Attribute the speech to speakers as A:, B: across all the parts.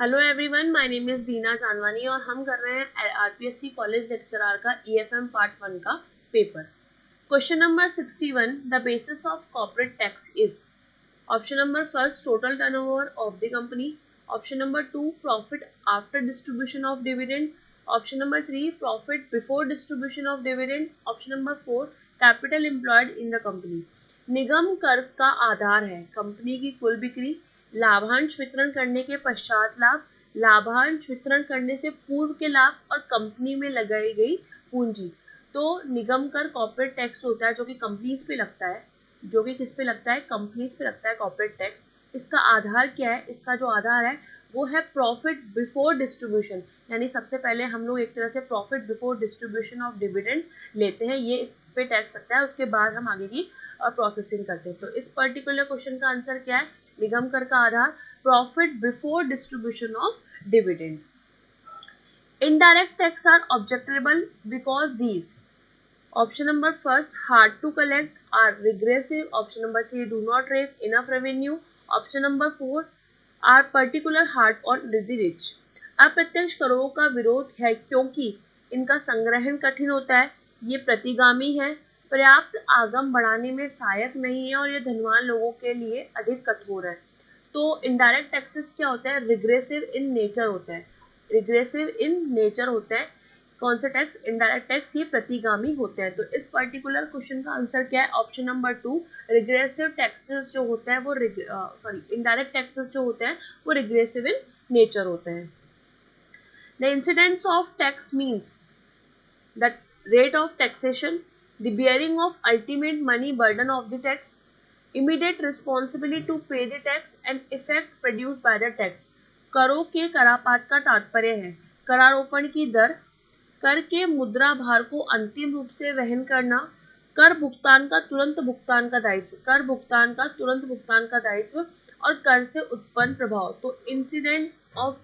A: Hello everyone, my name is Bina Janwani और हम कर रहे हैं आरपीएससी कॉलेज लेक्चरर का ईएफएम पार्ट 1 का पेपर। Question number 61, the basis of corporate tax is. Option number first, total turnover of the company. Option number 2, profit after distribution of dividend. Option number 3, profit before distribution of dividend. Option number 4, capital employed in the company. निगम कर का आधार है company की कुल बिक्री, लाभांश वितरण करने के पश्चात लाभ, लाभांश वितरण करने से पूर्व के लाभ और कंपनी में लगाई गई पूंजी। तो निगम कर कॉर्पोरेट टैक्स होता है जो कि कंपनीज पे लगता है, जो कि किस पे लगता है, कंपनीज पे लगता है कॉर्पोरेट टैक्स। इसका आधार क्या है? इसका जो आधार है वो है प्रॉफिट बिफोर डिस्ट्रीब्यूशन, यानी सबसे पहले हम लोग एक तरह से profit before distribution of dividend लेते हैं, ये इस पे टैक्स लगता है, उसके बाद हम आगे की प्रोसेसिंग करते हैं। तो इस पर्टिकुलर क्वेश्चन का आंसर क्या है? निगम कर का आधार profit before distribution of dividend. Indirect tax are objectionable because these. Option number first, hard to collect, are regressive. Option number 3, do not raise enough revenue. Option number 4, are particular hard on the rich. अप्रत्यक्ष करों का विरोध है क्योंकि इनका संग्रहण कठिन होता है, ये प्रतिगामी है, पर्याप्त आगम बढ़ाने में सहायक नहीं है और ये धनवान लोगों के लिए अधिक कठोर है। तो इनडायरेक्ट टैक्सेस क्या होता है? रिग्रेसिव इन नेचर होता है, रिग्रेसिव इन नेचर होता है। कौन सा टैक्स? इनडायरेक्ट टैक्स, ये प्रतिगामी होते हैं। तो इस पर्टिकुलर क्वेश्चन का आंसर क्या है? ऑप्शन नंबर 2, रिग्रेसिव टैक्सेस जो होता है वो इनडायरेक्ट टैक्सेस जो होते हैं वो रिग्रेसिव इन नेचर होते हैं। The incidents of tax means the rate of taxation, the bearing of ultimate money burden of the tax, immediate responsibility to pay the tax and effect produced by the tax। करों के करापात का तात्पर्य है करारोपण की दर, कर के मुद्रा भार को अंतिम रूप से वहन करना, कर भुगतान का तुरंत भुगतान का दायित्व, कर भुगतान का तुरंत भुगतान का दायित्व और कर से उत्पन्न प्रभाव। तो इंसिडेंट ऑफ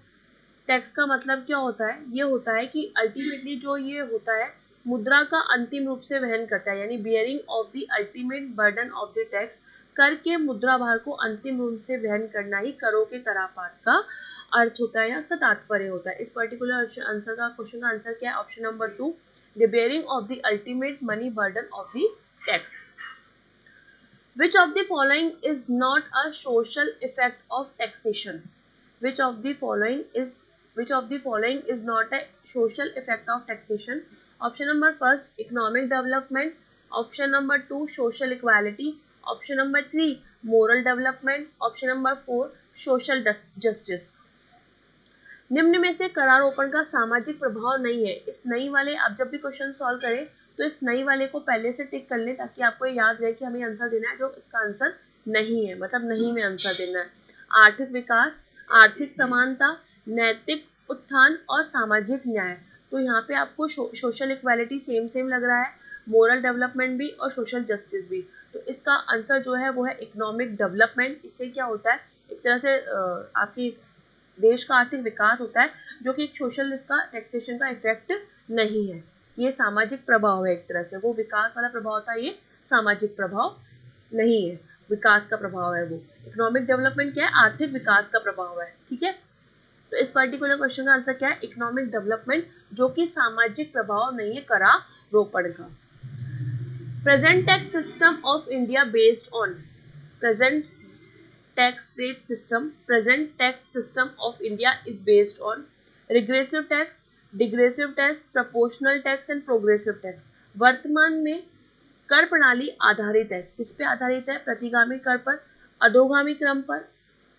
A: टैक्स का मतलब क्या होता है? ये होता है कि अल्टीमेटली जो ये होता है मुद्रा का अंतिम रूप से वहन करता है, यानी bearing of the ultimate burden of the tax, कर के मुद्रा भार को अंतिम रूप से वहन करना ही करों के करापात का अर्थ होता है या उसका तात्पर्य होता है। इस पर्टिकुलर आंसर का क्वेश्चन का आंसर क्या है? Option number 2, the bearing of the ultimate money burden of the tax. Which of the following is not a social effect of taxation? Which of the following is not a social effect of taxation? Option number first, economic development. Option number 2, social equality. Option number 3, moral development. Option number 4, social justice। निम्न में से करारोपण का सामाजिक प्रभाव नहीं है। इस नई वाले आप जब भी क्वेश्चन सॉल्व करें तो इस नई वाले को पहले से टिक कर लें ताकि आपको याद रहे कि हमें आंसर देना है जो इसका आंसर नहीं है, मतलब नहीं में आंसर देना है। आर्थिक विकास, आर्थिक समानता, नैतिक उत्थान और सामाजिक न्याय। तो यहाँ पे आपको सोशल इक्वालिटी सेम लग रहा है, मोरल डेवलपमेंट भी और सोशल जस्टिस भी। तो इसका आंसर जो है वो है इकोनॉमिक डेवलपमेंट। इससे क्या होता है? एक तरह से आपकी देश का आर्थिक विकास होता है जो कि सोशल इसका टैक्सेशन का इफेक्ट नहीं है, ये सामाजिक प्रभाव है। एक तरह से वो विकास वाला प्रभाव था, ये सामाजिक प्रभाव नहीं है, विकास का प्रभाव है। वो इकोनॉमिक डेवलपमेंट क्या है? आर्थिक विकास का प्रभाव है। ठीक है, तो इस पर्टिकुलर क्वेश्चन का आंसर क्या है? इकोनॉमिक डेवलपमेंट, जो कि सामाजिक प्रभाव नहीं है करारोपण का। Present tax system of India based on present tax system of India is based on regressive tax, digressive tax, proportional tax and progressive tax। वर्तमान में कर प्रणाली आधारित है, किस पे आधारित है? प्रतिगामी कर पर, अधोगामी क्रम पर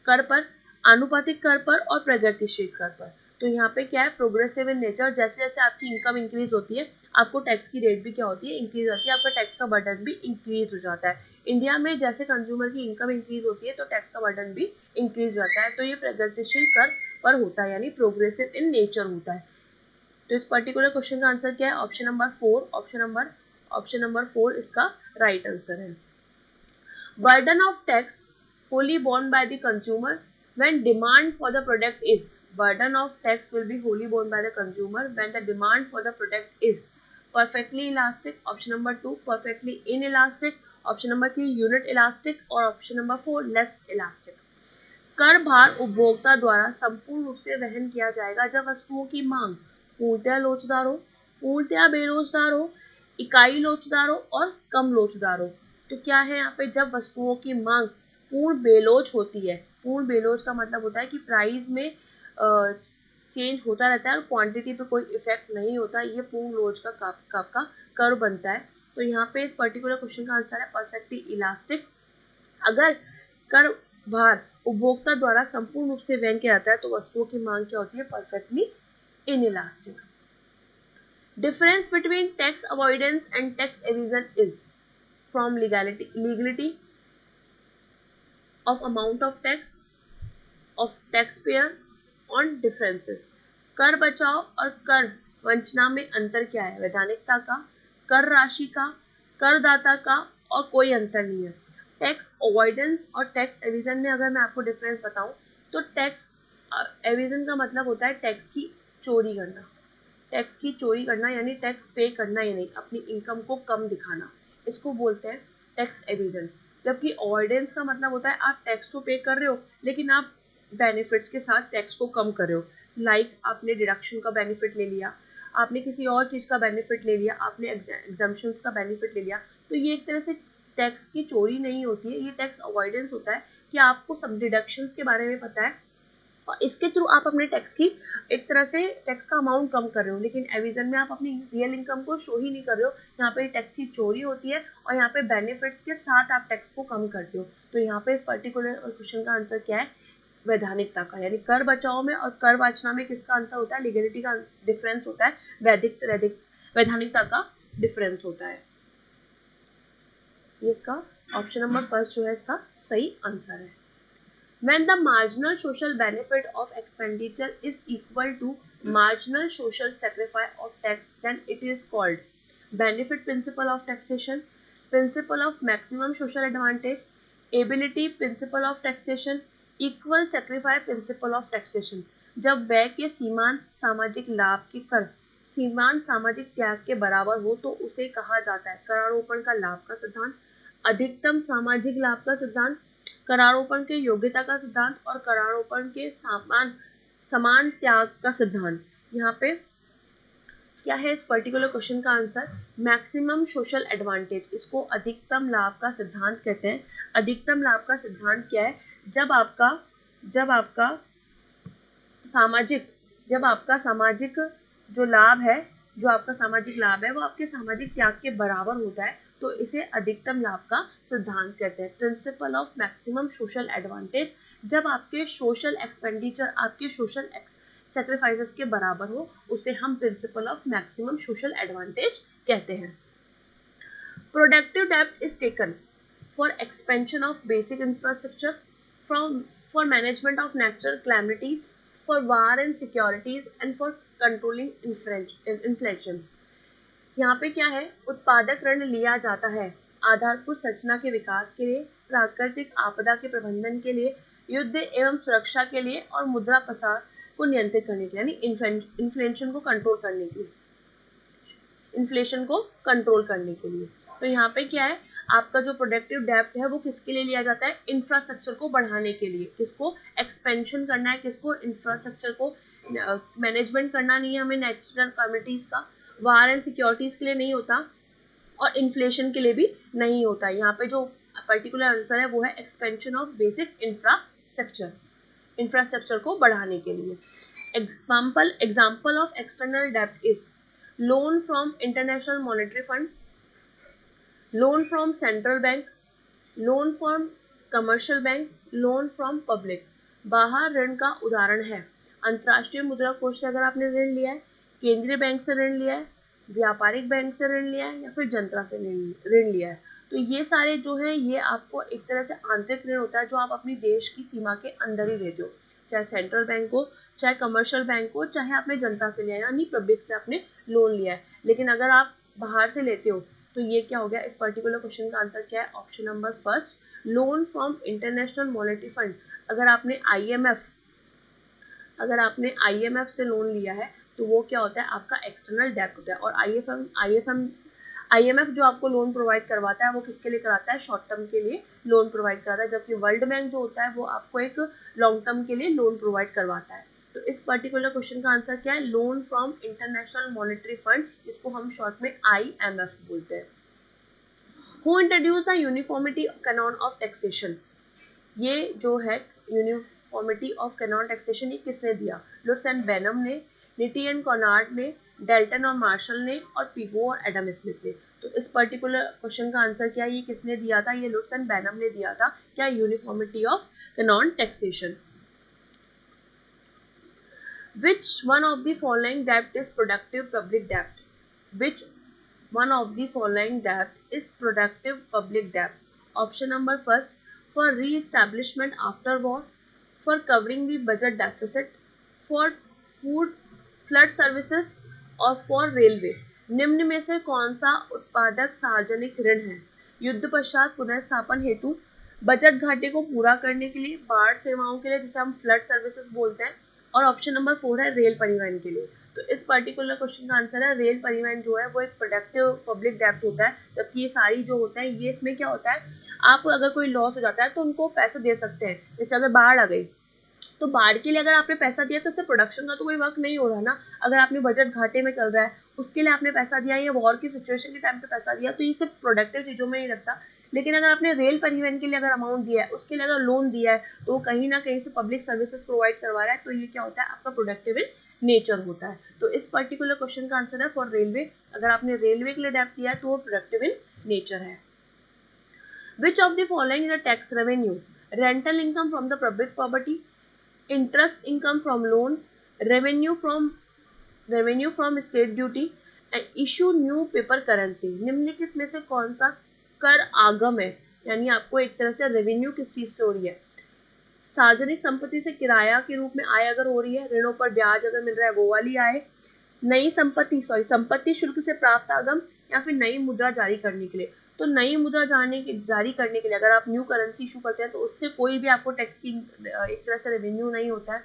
A: कर पर, आनुपातिक कर पर और प्रगतिशील कर पर। तो यहाँ पे क्या है? Progressive in nature. जैसे जैसे आपकी इनकम इंक्रीज होती है आपको टैक्स की रेट भी क्या होती है? इंक्रीज होती है, आपका टैक्स का बर्डन भी इंक्रीज हो जाता है। इंडिया में जैसे कंज्यूमर की इनकम इंक्रीज होती है तो टैक्स का बर्डन भी इंक्रीज हो जाता है। तो ये प्रगतिशील कर पर होता है, यानी प्रोग्रेसिव इन नेचर होता है। तो इस पर्टिकुलर क्वेश्चन का आंसर क्या है? ऑप्शन नंबर 4, ऑप्शन नंबर 4 इसका राइट आंसर है। Burden of tax wholly borne by the consumer when demand for the product is, burden of tax will be wholly borne by the consumer when the demand for the product is perfectly elastic, option number 2, perfectly inelastic, option number 3, unit elastic और option number 4, less elastic। कर भार उपभोक्ता द्वारा संपूर्ण रूप से वहन किया जाएगा जब वस्तुओं की मांग पूर्णतया लोचदार हो, पूर्णतया बेरोजगार हो, इकाई लोचदार हो और कम लोचदार हो। तो क्या है यहाँ पे, जब वस्तुओं की मांग पूर्ण बेलोच होती है। पूर्ण बेलोच का मतलब होता है कि प्राइस में चेंज होता रहता है और क्वांटिटी पे कोई इफेक्ट नहीं होता, ये पूर्ण लोच का आपका कर्व बनता है। तो यहाँ पे इस पर्टिकुलर क्वेश्चन का आंसर है परफेक्टली इलास्टिक। अगर कर भार उपभोक्ता द्वारा संपूर्ण रूप से वहन किया जाता है तो वस्तुओं की मांग क्या होती है, perfectly inelastic. Difference between tax avoidance and tax evasion is from legality of amount of tax of taxpayer on differences। कर बचाव और कर वंचना में अंतर क्या है, वैधानिकता का, कर राशि का, करदाता का, और कोई अंतर नहीं है। टैक्स अवॉइडेंस और टैक्स एविजन में अगर मैं आपको डिफरेंस बताऊं तो टैक्स एविजन का मतलब होता है टैक्स की चोरी करना। टैक्स की चोरी करना यानी टैक्स पे करना ही नहीं, अपनी इनकम को कम दिखाना, इसको बोलते हैं टैक्स एविजन। जबकि अवॉइडेंस का मतलब होता है आप टैक्स तो पे कर रहे हो लेकिन आप बेनिफिट्स के साथ टैक्स को कम कर रहे हो। लाइक आपने डिडक्शन का बेनिफिट ले लिया, आपने किसी और चीज़ का बेनिफिट ले लिया, आपने एग्जाम्पशंस का बेनिफिट ले लिया, तो ये एक तरह से टैक्स की चोरी नहीं होती है, ये टैक्स अवॉइडेंस होता है कि आपको सब डिडक्शंस के बारे में पता है और इसके थ्रू आप अपने टैक्स की एक तरह से टैक्स का अमाउंट कम कर रहे हो। लेकिन एविजन में आप अपनी रियल इनकम को शो ही नहीं कर रहे हो, यहाँ पे टैक्स की चोरी होती है और यहाँ पे बेनिफिट्स के साथ आप टैक्स को कम करते हो। तो यहाँ पे इस पर्टिकुलर क्वेश्चन का आंसर क्या है, वैधानिकता का। यानी कर बचाव में और कर वाचना में किसका अंतर होता है, लीगलिटी का डिफरेंस होता है, वैधानिकता का डिफरेंस होता है। ये इसका ऑप्शन नंबर फर्स्ट जो है इसका सही आंसर है। When the marginal social benefit of expenditure is equal to marginal social sacrifice of tax, then it is called benefit principle of taxation, principle of maximum social advantage, ability principle of taxation, equal sacrifice principle of taxation। जब व्यय के सीमांत सामाजिक लाभ के कर सीमांत सामाजिक त्याग के बराबर हो तो उसे कहा जाता है करारोपण का लाभ का सिद्धांत, अधिकतम सामाजिक लाभ का सिद्धांत, करारोपण के योग्यता का सिद्धांत और करारोपण के समान त्याग का सिद्धांत। यहाँ पे क्या है इस पर्टिकुलर क्वेश्चन का आंसर, मैक्सिमम सोशल एडवांटेज, इसको अधिकतम लाभ का सिद्धांत कहते हैं। अधिकतम लाभ का सिद्धांत क्या है, जब आपका सामाजिक जो लाभ है, वो आपके सामाजिक त्याग के बराबर होता है तो इसे अधिकतम लाभ का सिद्धांत कहते हैं। Principle of maximum social advantage, जब आपके सोशल एक्सपेंडिचर आपके सोशल सैक्रिफाइसेस के बराबर हो उसे हम principle of maximum social advantage कहते हैं। प्रोडक्टिव डेब्ट is taken for expansion of basic infrastructure, for management of natural calamities, for war and securities and for controlling inflation. यहाँ पे क्या है, उत्पादक ऋण लिया जाता है आधारभूत संरचना के विकास के लिए, प्राकृतिक आपदा के प्रबंधन के लिए, युद्ध एवं सुरक्षा के लिए और मुद्रा प्रसार को नियंत्रित करने के लिए, यानी इन्फ्लेशन को कंट्रोल करने के लिए। तो यहाँ पे क्या है, आपका जो प्रोडक्टिव डेब्ट है वो किसके लिए लिया जाता है, इंफ्रास्ट्रक्चर को बढ़ाने के लिए। किसको एक्सपेंशन करना है, किसको, इंफ्रास्ट्रक्चर को मैनेजमेंट करना नहीं है हमें नेचुरल कैलामिटीज का, वार एंड सिक्योरिटीज के लिए नहीं होता और इन्फ्लेशन के लिए भी नहीं होता। यहाँ पे जो पर्टिकुलर आंसर है वो है एक्सपेंशन ऑफ बेसिक इंफ्रास्ट्रक्चर को बढ़ाने के लिए। एग्जाम्पल ऑफ एक्सटर्नल डेब्ट is loan from international monetary fund, loan from central bank, loan from commercial bank, loan from public. बाहर ऋण का उदाहरण है अंतर्राष्ट्रीय मुद्रा कोष से अगर आपने ऋण लिया है, केंद्रीय बैंक से ऋण लिया है, व्यापारिक बैंक से ऋण लिया है या फिर जनता से ऋण लिया है। तो ये सारे जो है ये आपको एक तरह से आंतरिक ऋण होता है जो आप अपनी देश की सीमा के अंदर ही लेते हो, चाहे सेंट्रल बैंक हो, चाहे कमर्शियल बैंक हो, चाहे आपने जनता से लिया है यानी पब्लिक से आपने लोन लिया है। लेकिन अगर आप बाहर से लेते हो तो ये क्या हो गया, इस पर्टिकुलर क्वेश्चन का आंसर क्या है, option number first, loan from international monetary fund. अगर आपने आईएमएफ से लोन लिया है तो वो क्या होता है, आपका एक्सटर्नल डेब्ट होता है। और IMF जो आपको लोन प्रोवाइड करवाता है वो किसके लिए कराता है, शॉर्ट टर्म के लिए लोन प्रोवाइड कराता है, जबकि वर्ल्ड बैंक जो होता है वो आपको एक लॉन्ग टर्म के लिए लोन प्रोवाइड करवाता है। तो इस पर्टिकुलर क्वेश्चन का आंसर क्या है, loan from international monetary fund, जिसको हम शॉर्ट में IMF बोलते हैं। Who introduce the uniformity canon of taxation, ये जो है यूनिफॉर्मिटी ऑफ कैनन टैक्सेशन ये किसने दिया, लुट्स एंड बेनम ने, निटी एंड कॉनार्ड ने, डेल्टन और मार्शल ने, और पिगो और एडम स्मिथ ने। तो इस पर्टिकुलर क्वेश्चन का आंसर क्या है, ये किसने दिया था, ये लुट्स एंड बेनम ने दिया था, क्या uniformity of canon taxation. Which one of the following debt is productive public debt? Which one of the following debt is productive public debt? Option number first, for re-establishment after war, for covering the budget deficit, for food flood services और for railway। निम्न में से कौन सा उत्पादक सार्वजनिक ऋण है, युद्ध पश्चात पुनर्स्थापन हेतु, बजट घाटे को पूरा करने के लिए, बाढ़ सेवाओं के लिए जिसे हम फ्लड सर्विसेज बोलते हैं, और ऑप्शन नंबर 4 है रेल परिवहन के लिए। तो इस पर्टिकुलर क्वेश्चन का आंसर है रेल परिवहन जो है वो एक प्रोडक्टिव पब्लिक डेब्ट होता है, जबकि ये सारी जो होता है ये इसमें क्या होता है, आप अगर कोई लॉस हो जाता है तो उनको पैसे दे सकते हैं, जैसे अगर बाढ़ आ गई तो बाढ़ के लिए अगर आपने पैसा दिया तो उससे प्रोडक्शन का तो कोई वर्क नहीं हो रहा ना, अगर आपने बजट घाटे में चल रहा है उसके लिए आपने पैसा दिया या वॉर की सिचुएशन के टाइम पे पैसा दिया, तो ये सिर्फ प्रोडक्टिव चीज़ों में नहीं लगता। लेकिन अगर आपने रेल परिवहन के लिए अगर अमाउंट दिया है, उसके लिए अगर लोन दिया है, तो कहीं ना कहीं से पब्लिक सर्विसेज प्रोवाइड करवा रहा है, तो ये क्या होता है, आपका प्रोडक्टिव इन नेचर होता है। तो इस पर्टिकुलर क्वेश्चन का आंसर है फॉर रेलवे, अगर आपने रेलवे के लिए डेब्ट दिया है तो वो प्रोडक्टिव इन नेचर है। Which of the following is a tax revenue? Rental income from the public property, interest income from loan, revenue from state duty, and issue new paper currency। निम्नलिखित में से कौन सा कर आगम है, यानी आपको एक तरह से रेवेन्यू किस चीज से हो रही है, सार्वजनिक संपत्ति से किराया के रूप में आय अगर हो रही है, ऋणों पर ब्याज अगर मिल रहा है वो वाली आय, नई संपत्ति शुल्क से प्राप्त आगम, या फिर नई मुद्रा जारी करने के लिए। तो नई मुद्रा जारी करने के लिए अगर आप न्यू करेंसी इशू करते हैं तो उससे कोई भी आपको टैक्स की एक तरह से रेवेन्यू नहीं होता है।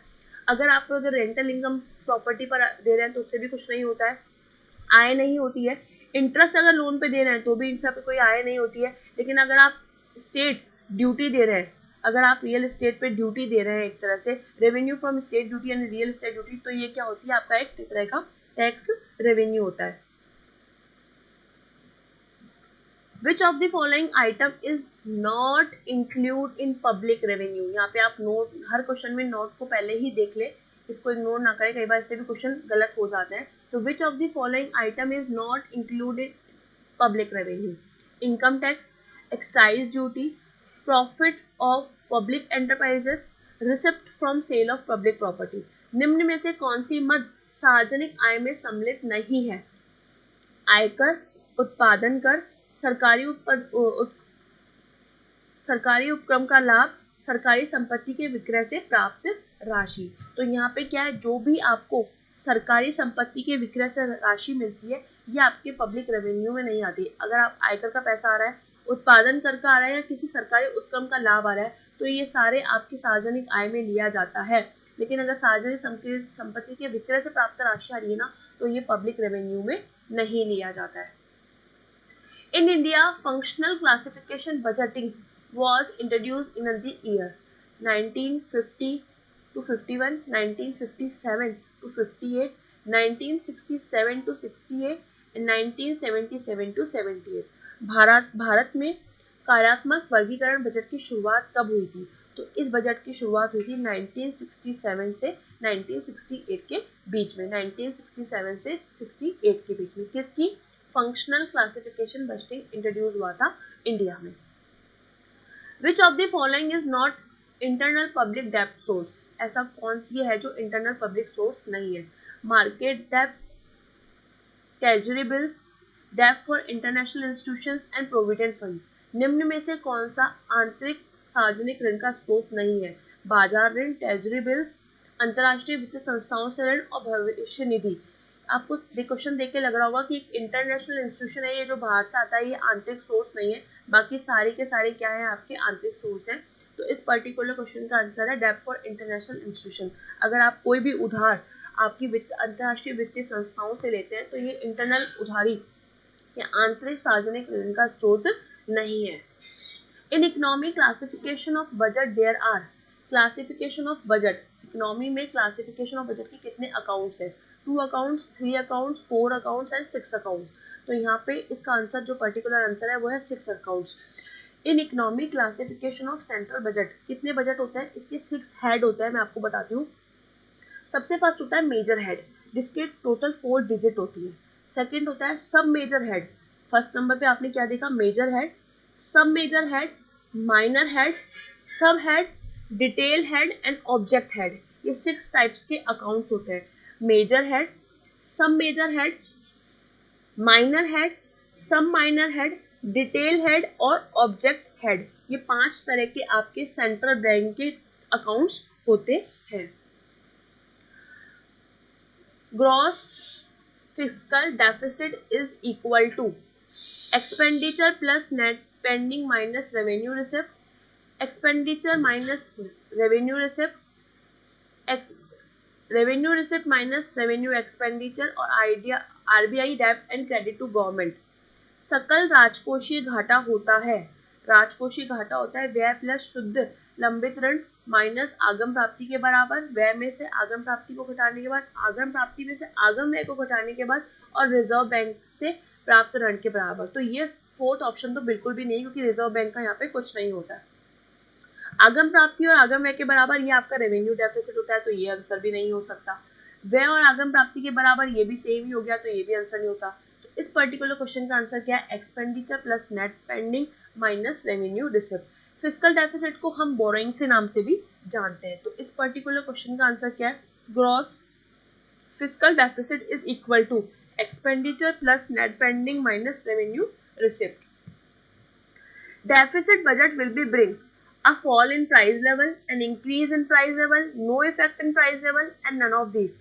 A: अगर आप अगर रेंटल इनकम प्रॉपर्टी पर दे रहे हैं तो उससे भी कुछ नहीं होता है, आय नहीं होती है। इंटरेस्ट अगर लोन पे दे रहे हैं तो भी इनसे कोई आय नहीं होती है। लेकिन अगर आप स्टेट ड्यूटी दे रहे हैं, अगर आप रियल एस्टेट पे ड्यूटी दे रहे हैं, एक तरह से रेवेन्यू फ्रॉम स्टेट ड्यूटी यानी रियल एस्टेट ड्यूटी, तो ये क्या होती है, आपका एक तरह का टैक्स रेवेन्यू होता है। Which of the following item is not include in public revenue? यहाँ पे आप नोट, हर क्वेश्चन में नोट को पहले ही देख ले, इसको इग्नोर ना करें, कई बार इससे भी क्वेश्चन गलत हो जाते हैं। तो which of the following item is not included public revenue? Income tax, excise duty, profit of public enterprises, receipt from sale of public property। निम्न में से कौन सी मद सार्वजनिक आय में सम्मिलित नहीं है, आयकर, उत्पादन कर, सरकारी उपक्रम का लाभ, सरकारी संपत्ति के विक्रय से प्राप्त राशि। तो यहाँ पे क्या है, जो भी आपको सरकारी संपत्ति के विक्रय से राशि मिलती है ये आपके पब्लिक रेवेन्यू में नहीं आती। अगर आप आयकर का पैसा आ रहा है, उत्पादन कर का आ रहा है, या किसी सरकारी उपक्रम का लाभ आ रहा है, तो ये सारे आपकी सार्वजनिक आय में लिया जाता है। लेकिन अगर सार्वजनिक संपत्ति के विक्रय से प्राप्त राशि आ रही है ना, तो ये पब्लिक रेवेन्यू में नहीं लिया जाता है। In India, functional classification budgeting was introduced in the year 1950 to 51, 1957 to 58, 1967 to 68 and 1977 to 78। Bharat में कार्यात्मक वर्गीकरण बजट की शुरुआत कब हुई थी? तो इस बजट की शुरुआत हुई थी 1967 से 1968 के बीच में, 1967 से 68 के बीच में। किसकी? फंक्शनल क्लासिफिकेशन बजटिंग इंट्रोड्यूस हुआ था इंडिया में। Which of the following is not internal public डेब्ट सोर्स? ऐसा कौन सी है जो इंटरनल पब्लिक सोर्स नहीं है? मार्केट डेब्ट, ट्रेजरी बिल्स, डेब्ट for international institutions and provident fund. निम्न में से कौन सा आंतरिक सार्वजनिक ऋण का स्रोत नहीं है? बाजार ऋण, ट्रेजरी बिल्स, अंतर्राष्ट्रीय वित्तीय संस्थाओं से ऋण और भविष्य निधि। आपको क्वेश्चन देख के लग रहा होगा कि एक इंटरनेशनल इंस्टीट्यूशन है, ये जो बाहर से आता है ये आंतरिक सोर्स नहीं है, बाकी सारे के सारे क्या है आपके आंतरिक सोर्स हैं। तो इस पर्टिकुलर क्वेश्चन का आंसर है डेब्ट फॉर इंटरनेशनल इंस्टीट्यूशन। अगर आप कोई भी उधार आपकी अंतर्राष्ट्रीय वित्तीय संस्थाओं से लेते हैं तो ये इंटरनल उधारी ये आंतरिक सार्वजनिक ऋण का स्रोत नहीं है। In economy classification of budget there are, classification of budget, economy में क्लासिफिकेशन ऑफ बजट के कितने अकाउंट्स है? 2 accounts, 3 accounts, 4 accounts and 6 accounts. तो यहाँ पे इसका आंसर जो पर्टिकुलर आंसर है वो है 6 accounts. In economic classification of central budget, कितने बजट होते हैं? इसके 6 हेड होते हैं, मैं आपको बताती हूँ। सबसे फर्स्ट होता है मेजर हेड, जिसके टोटल 4 डिजिट होती है। सेकंड होता है सब मेजर हेड, फर्स्ट नंबर पे आपने क्या देखा? मेजर हेड, सब मेजर हेड, माइनर हेड, सब head, detail head and object head. ये 6 टाइप्स के अकाउंट्स होते हैं। मेजर हेड, सब मेजर हेड, माइनर हेड, सब माइनर हेड, डिटेल हेड और ऑब्जेक्ट हेड। ये 5 तरह के आपके सेंट्रल बैंक के अकाउंट्स होते हैं। Gross fiscal deficit is equal to expenditure plus net pending minus revenue receipt, expenditure minus revenue receipt, revenue receipt minus revenue expenditure और RBI डेब्ट एंड क्रेडिट टू गवर्नमेंट। सकल राजकोषीय घाटा होता है, राजकोषीय घाटा होता है व्यय प्लस शुद्ध लंबित ऋण माइनस आगम प्राप्ति के बराबर, व्यय में से आगम प्राप्ति को घटाने के बाद, आगम प्राप्ति में से आगम व्यय को घटाने के बाद और रिजर्व बैंक से प्राप्त ऋण के बराबर। तो ये 4th ऑप्शन तो बिल्कुल भी नहीं, क्योंकि रिजर्व बैंक का यहाँ पे कुछ नहीं होता है। आगम प्राप्ति और आगम व्यय के बराबर ये आपका रेवेन्यू डेफिसिट होता है, तो ये आंसर भी नहीं हो सकता। व्यय और आगम प्राप्ति के बराबर ये भी सेम ही हो गया, तो ये भी आंसर नहीं होता। तो इस पर्टिकुलर क्वेश्चन का आंसर क्या है? Expenditure plus net pending minus revenue receipt. Fiscal deficit को हम बोरोइंग से नाम से भी जानते हैं। तो इस पर्टिकुलर क्वेश्चन का आंसर क्या है? Gross fiscal deficit is equal to expenditure plus net pending minus revenue receipt. Deficit budget will be bring a fall in price level, an increase in price level, no effect in price level and none of these।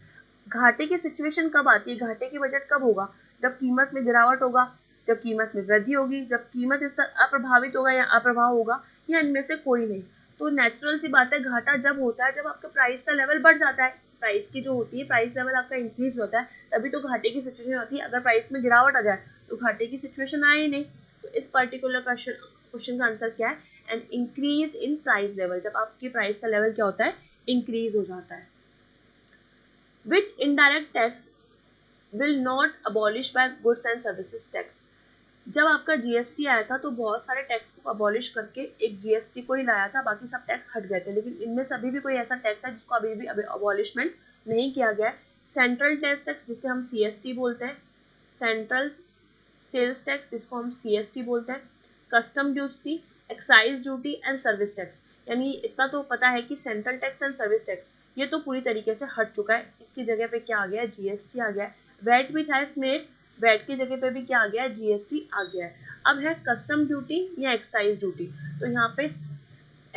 A: घाटे की situation कब आती है? घाटे की budget कब होगा? जब कीमत में गिरावट होगा, जब कीमत में वृद्धि होगी, जब कीमत इससे अप्रभावित होगा या अप्रभाव होगा, या इनमें से कोई नहीं। तो नेचुरल सी बात है, घाटा जब होता है जब आपका प्राइस का लेवल बढ़ जाता है, प्राइस की जो होती है प्राइस लेवल आपका इंक्रीज होता है, तभी तो घाटे की सिचुएशन होती है। अगर प्राइस में गिरावट आ जाए तो घाटे की सिचुएशन आए ही नहीं। तो इस पर्टिकुलर क्वेश्चन का आंसर क्या है? And increase in price level, जब आपकी प्राइस का लेवल क्या होता है? इंक्रीज हो जाता है। Which indirect tax will not abolish by goods and services tax. जब आपका जीएसटी आया था तो बहुत सारे टैक्स को अबॉलिश करके एक जीएसटी को ही लाया था, बाकी सब टैक्स हट गए थे, लेकिन इनमें से अभी भी कोई ऐसा टैक्स है जिसको अभी भी अबॉलिशमेंट नहीं किया गया है। सेंट्रल टैक्स जिसे हम सीएसटी बोलते हैं, सेंट्रल सेल्स टैक्स जिसको हम सीएसटी बोलते हैं, custom duty, excise duty and service tax. यानी इतना तो पता है कि central tax and service tax ये तो पूरी तरीके से हट चुका है। इसकी जगह पे क्या आ गया है? जीएसटी आ गया है। वैट भी था इसमें, वैट की जगह पे भी क्या आ गया है? जीएसटी आ गया है। अब है कस्टम ड्यूटी या एक्साइज ड्यूटी। तो यहाँ पे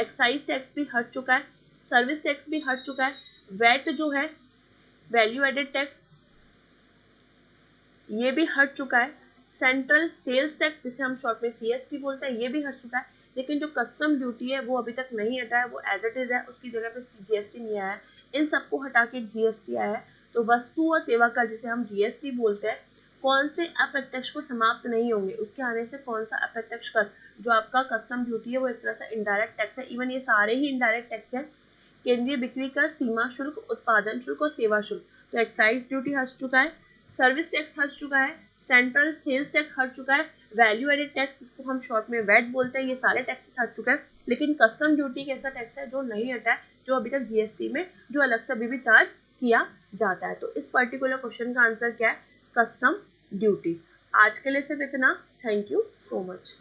A: एक्साइज टैक्स भी हट चुका है, सर्विस टैक्स भी हट चुका है, वैट जो है वैल्यू एडेड टैक्स ये भी हट चुका है, सेंट्रल सेल्स टैक्स जिसे हम शॉर्ट में सीएसटी बोलते हैं ये भी हट चुका है, लेकिन जो कस्टम ड्यूटी है वो अभी तक नहीं हटा है, वो एज इट इज है, उसकी जगह पे जीएसटी नहीं आया है। इन सबको हटा के जीएसटी आया है। तो वस्तु और सेवा कर जिसे हम जीएसटी बोलते हैं, कौन से अप्रत्यक्ष को समाप्त नहीं होंगे, उसके आने से कौन सा अप्रत्यक्ष कर जो आपका कस्टम ड्यूटी है वो एक तरह से इनडायरेक्ट टैक्स है। इवन ये सारे ही इनडायरेक्ट टैक्स है। केंद्रीय बिक्री कर, सीमा शुल्क, उत्पादन शुल्क और सेवा शुल्क। तो एक्साइज ड्यूटी हट चुका है, सर्विस टैक्स हट चुका है, सेंट्रल सेल्स टैक्स हट चुका है, वैल्यू एडेड टैक्स जिसको हम शॉर्ट में वैट बोलते हैं, ये सारे टैक्सेस हट चुके हैं। लेकिन कस्टम ड्यूटी एक ऐसा टैक्स है जो नहीं हटा है, जो अभी तक जीएसटी में जो अलग से अभी भी चार्ज किया जाता है। तो इस पर्टिकुलर क्वेश्चन का आंसर क्या है? Custom duty. आज के लिए सिर्फ इतना। Thank you so much.